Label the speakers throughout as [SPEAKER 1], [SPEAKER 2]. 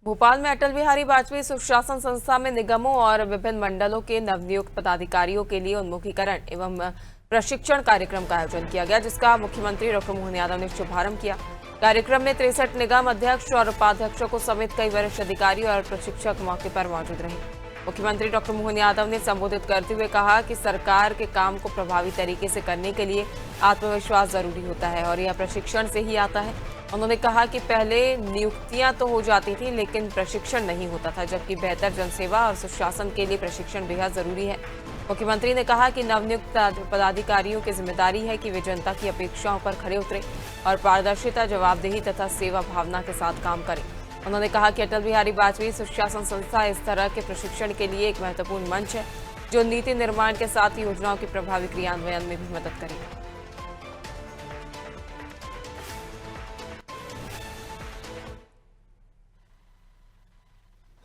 [SPEAKER 1] भोपाल में अटल बिहारी वाजपेयी सुशासन संस्था में निगमों और विभिन्न मंडलों के नवनियुक्त पदाधिकारियों के लिए उन्मुखीकरण एवं प्रशिक्षण कार्यक्रम का आयोजन किया गया, जिसका मुख्यमंत्री डॉक्टर मोहन यादव ने शुभारंभ किया। कार्यक्रम में 63 निगम अध्यक्ष और उपाध्यक्षों समेत कई वरिष्ठ अधिकारी और प्रशिक्षक मौके पर मौजूद रहे। मुख्यमंत्री डॉक्टर मोहन यादव ने संबोधित करते हुए कहा कि सरकार के काम को प्रभावी तरीके से करने के लिए आत्मविश्वास जरूरी होता है और यह प्रशिक्षण से ही आता है। उन्होंने कहा कि पहले नियुक्तियां तो हो जाती थी, लेकिन प्रशिक्षण नहीं होता था, जबकि बेहतर जनसेवा और सुशासन के लिए प्रशिक्षण बेहद जरूरी है। मुख्यमंत्री ने कहा कि नवनियुक्त पदाधिकारियों की जिम्मेदारी है कि वे जनता की अपेक्षाओं पर खरे उतरे और पारदर्शिता, जवाबदेही तथा सेवा भावना के साथ काम करें। उन्होंने कहा कि अटल बिहारी वाजपेयी सुशासन संस्था इस तरह के प्रशिक्षण के लिए एक महत्वपूर्ण मंच है, जो नीति निर्माण के साथ योजनाओं के प्रभावी क्रियान्वयन में भी मदद करेगा।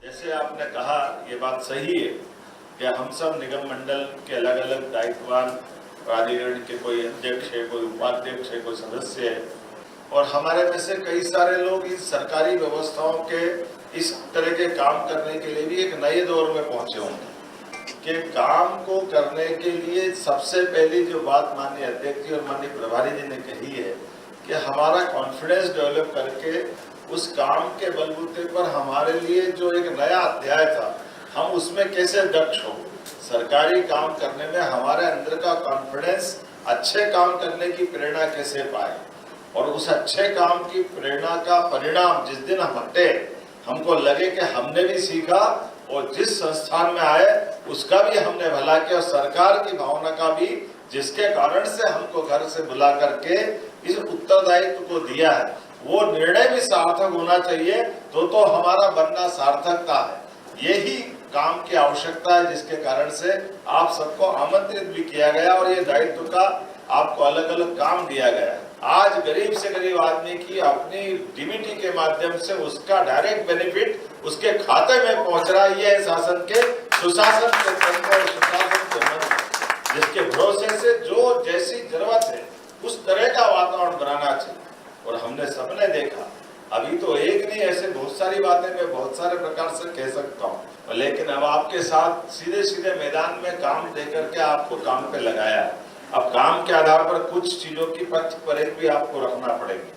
[SPEAKER 2] जैसे आपने कहा, ये बात सही है कि हम सब निगम मंडल के अलग अलग दायित्ववान प्राधिकरण के कोई अध्यक्ष है, कोई उपाध्यक्ष है, कोई सदस्य है, और हमारे में से कई सारे लोग इस सरकारी व्यवस्थाओं के इस तरह के काम करने के लिए भी एक नए दौर में पहुंचे होंगे कि काम को करने के लिए सबसे पहली जो बात माननीय अध्यक्ष जी और माननीय प्रभारी जी ने कही है कि हमारा कॉन्फिडेंस डेवलप करके उस काम के बलबूते पर हमारे लिए जो एक नया अध्याय था, हम उसमें कैसे दक्ष हो। सरकारी काम करने में हमारे अंदर का कॉन्फिडेंस अच्छे काम करने की प्रेरणा कैसे पाए, और उस अच्छे काम की प्रेरणा का परिणाम जिस दिन हम हटे, हमको लगे कि हमने भी सीखा और जिस संस्थान में आए उसका भी हमने भला किया, और सरकार की भावना का भी, जिसके कारण से हमको घर से बुला करके इस उत्तरदायित्व को दिया है, वो निर्णय भी सार्थक होना चाहिए। तो हमारा बनना सार्थकता है। यही काम की आवश्यकता है, जिसके कारण से आप सबको आमंत्रित भी किया गया और ये दायित्व का आपको अलग अलग काम दिया गया। आज गरीब से गरीब आदमी की अपनी डीबीटी के माध्यम से उसका डायरेक्ट बेनिफिट उसके खाते में पहुंच रहा है। ये शासन के सुशासन के तंत्र और सुशासन के मंत्र, जिसके भरोसे से जो जैसी जरूरत है उस तरह का वातावरण बनाना चाहिए। और हमने सबने देखा, अभी तो एक नहीं, ऐसे बहुत सारी बातें मैं बहुत सारे प्रकार से कह सकता हूँ, लेकिन अब आपके साथ सीधे सीधे मैदान में काम दे करके आपको काम पे लगाया है। अब काम के आधार पर कुछ चीजों की पक्ष पर भी आपको रखना पड़ेगी।